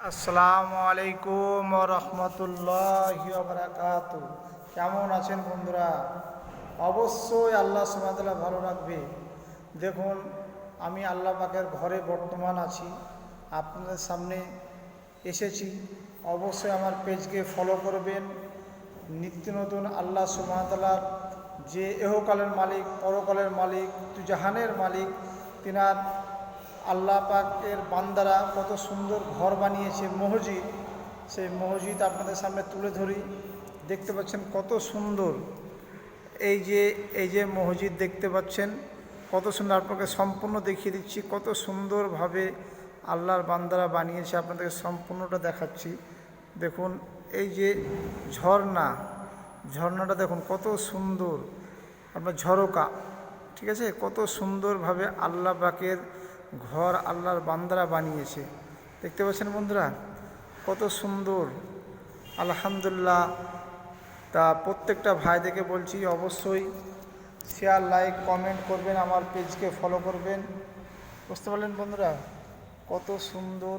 আসসালামু আলাইকুম রহমতুল্লাহি ওয়া বারাকাতুহু। কেমন আছেন বন্ধুরা? অবশ্যই আল্লাহ সুবহানাহু ওয়া তাআলা ভালো রাখবে। দেখুন, আমি আল্লাহ পাকের ঘরে বর্তমান আছি, আপনাদের সামনে এসেছি। অবশ্যই আমার পেজকে ফলো করবেন। নিত্য নতুন আল্লাহ সুবহানাহু ওয়া তাআলার যে এহকালের মালিক, পরকালের মালিক, দুজাহানের মালিক, তিনার আল্লাহ পাকের বান্দারা কত সুন্দর ঘর বানিয়েছে, মসজিদ। সেই মসজিদ আপনাদের সামনে তুলে ধরি। দেখতে পাচ্ছেন কত সুন্দর। এই যে মসজিদ দেখতে পাচ্ছেন কত সুন্দর, আপনাকে সম্পূর্ণ দেখিয়ে দিচ্ছি কত সুন্দরভাবে আল্লাহর বান্দারা বানিয়েছে। আপনাদেরকে সম্পূর্ণটা দেখাচ্ছি। দেখুন, এই যে ঝর্ণাটা দেখুন কত সুন্দর, আপনার ঝরকা, ঠিক আছে, কত সুন্দরভাবে আল্লাহ পাকের ঘর আল্লাহর বান্দারা বানিয়েছে। দেখতে পাচ্ছেন বন্ধুরা কত সুন্দর, আলহামদুলিল্লাহ। তা প্রত্যেকটা ভাইদেরকে বলছি অবশ্যই শেয়ার, লাইক, কমেন্ট করবেন, আমার পেজকে ফলো করবেন। বুঝতে পারলেন বন্ধুরা কত সুন্দর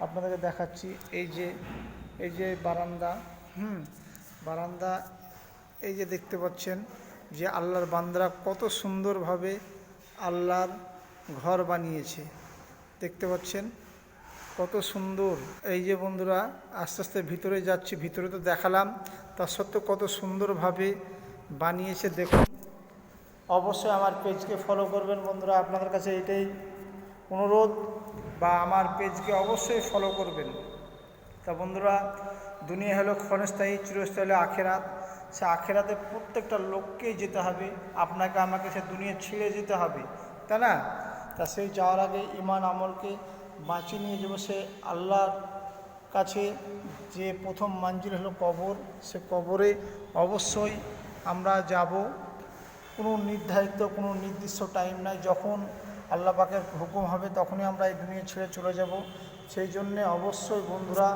আপনাদেরকে দেখাচ্ছি। এই যে বারান্দা, বারান্দা, এই যে দেখতে পাচ্ছেন যে আল্লাহর বান্দারা কত সুন্দরভাবে আল্লাহর ঘর বানিয়েছে। দেখতে পাচ্ছেন কত সুন্দর। এই যে বন্ধুরা আস্তে আস্তে ভিতরে যাচ্ছি, ভিতরে তো দেখালাম, তা সত্ত্বেও কত সুন্দরভাবে বানিয়েছে। দেখুন, অবশ্যই আমার পেজকে ফলো করবেন বন্ধুরা, আপনাদের কাছে এটাই অনুরোধ, বা আমার পেজকে অবশ্যই ফলো করবেন। তা বন্ধুরা, দুনিয়া হলো ক্ষণস্থায়ী, চিরস্থায়ী হলো আখেরাত। সে আখেরাতে প্রত্যেকটা লোককেই যেতে হবে, আপনাকে আমাকে সে দুনিয়া ছেড়ে যেতে হবে, তাই না? তা সেই যাওয়ার আগে ঈমান আমলকে বাঁচিয়ে নিয়ে যাবো সে আল্লাহর কাছে। যে প্রথম মঞ্জিল হলো কবর, সে কবরে অবশ্যই আমরা যাব। কোনো নির্ধারিত কোনো নির্দিষ্ট টাইম নাই, যখন আল্লাহ পাকের হুকুম হবে তখনই আমরা এই দুনিয়া ছেড়ে চলে যাব। সেই জন্যে অবশ্যই বন্ধুরা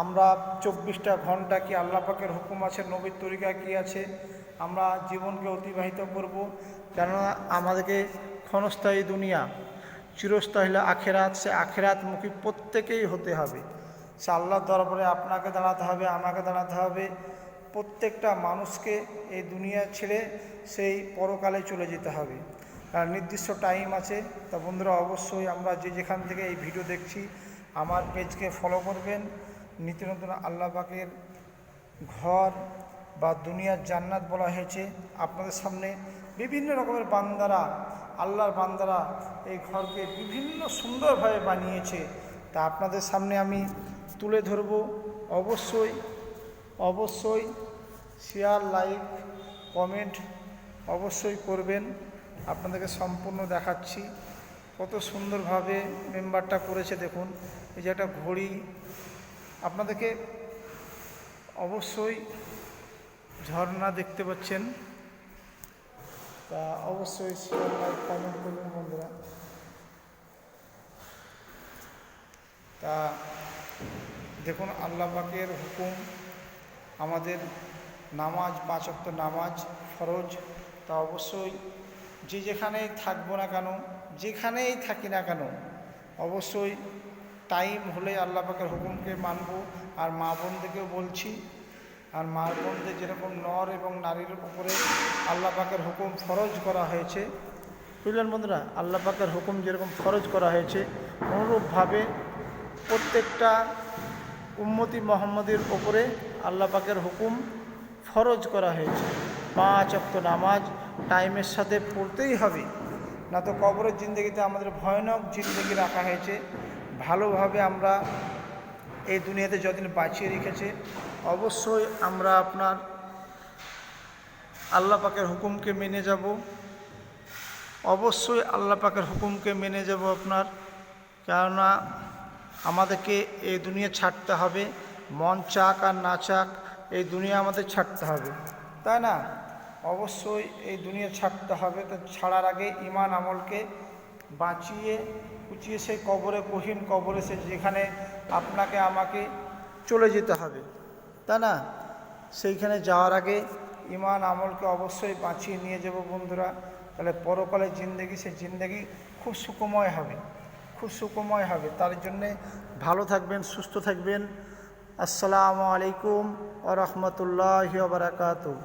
আমরা 24টা ঘন্টা কি আল্লাহ পাকের হুকুম আছে, নবীর তরিকা কি আছে, আমরা জীবনকে অতিবাহিত করব। কেননা আমাদেরকে ক্ষণস্থায়ী দুনিয়া, চিরস্থায়ী হলো আখেরাত। সে আখেরাতমুখী প্রত্যেকেই হতে হবে। সে আল্লাহর দরবারে আপনাকে দাঁড়াতে হবে, আমাকে দাঁড়াতে হবে। প্রত্যেকটা মানুষকে এই দুনিয়া ছেড়ে সেই পরকালে চলে যেতে হবে, আর নির্দিষ্ট টাইম আছে। তা বন্ধুরা অবশ্যই আমরা যে যেখান থেকে এই ভিডিও দেখছি আমার পেজকে ফলো করবেন। নিত্য নতুন আল্লাহ পাকের ঘর বা দুনিয়ার জান্নাত বলা হয়েছে। আপনাদের সামনে বিভিন্ন রকমের বান্দারা, আল্লাহর বান্দারা এই ঘরকে বিভিন্ন সুন্দরভাবে বানিয়েছে। তা আপনাদের সামনে আমি তুলে ধরব। অবশ্যই শেয়ার, লাইক, কমেন্ট অবশ্যই করবেন। আপনাদেরকে সম্পূর্ণ দেখাচ্ছি কত সুন্দরভাবে মেম্বারটা করেছে। দেখুন, এই যে একটা ঘড়ি, আপনাদেরকে অবশ্যই ঝর্ণা দেখতে পাচ্ছেন। তা অবশ্যই শেয়ার, লাইক, কমেন্ট করবেন বন্ধুরা। তা দেখুন, আল্লাহ পাকের হুকুম, আমাদের নামাজ, 5 ওয়াক্ত নামাজ ফরজ। তা অবশ্যই যে যেখানেই থাকবো না কেন, যেখানেই থাকি না কেন, অবশ্যই টাইম হলে আল্লাহ পাকের হুকুমকে মানব। আর মা বোনদেরকেও বলছি, আর মা বোনদের যেরকম নর এবং নারীর উপরে আল্লাহ পাকের হুকুম ফরজ করা হয়েছে, বুঝলেন বন্ধুরা, আল্লাহ পাকের হুকুম যেরকম ফরজ করা হয়েছে, অনুরূপভাবে প্রত্যেকটা উম্মতি মুহাম্মদের ওপরে আল্লাহ পাকের হুকুম ফরজ করা হয়েছে। 5 ওয়াক্ত নামাজ টাইমের সাথে পড়তেই হবে, না তো কবরের জিন্দগিতে আমাদের ভয়ানক জিন্দগি রাখা হয়েছে। ভালোভাবে আমরা এই দুনিয়াতে যতদিন বাঁচিয়ে রেখেছে, অবশ্যই আমরা আপনার আল্লাহ পাকের হুকুমকে মেনে যাব। অবশ্যই আল্লাহ পাকের হুকুমকে মেনে যাব আপনার, কেননা আমাদেরকে এই দুনিয়া ছাড়তে হবে। মন চাক আর না চাক এই দুনিয়া আমাদের ছাড়তে হবে, তাই না? অবশ্যই এই দুনিয়া ছাড়তে হবে। তো ছাড়ার আগে ঈমান আমলকে বাঁচিয়ে কুচিয়ে সেই কবরে, কঠিন কবরে, সে যেখানে আপনাকে আমাকে চলে যেতে হবে, তাই না? সেইখানে যাওয়ার আগে ঈমান আমলকে অবশ্যই বাঁচিয়ে নিয়ে যাব বন্ধুরা। তাহলে পরকালের জিন্দেগি, সেই জিন্দেগি খুব সুখময় হবে, খুব সুখময় হবে। তার জন্যে ভালো থাকবেন, সুস্থ থাকবেন। আসসালামু আলাইকুম ওয়া রাহমাতুল্লাহি ওয়া বারাকাতুহু।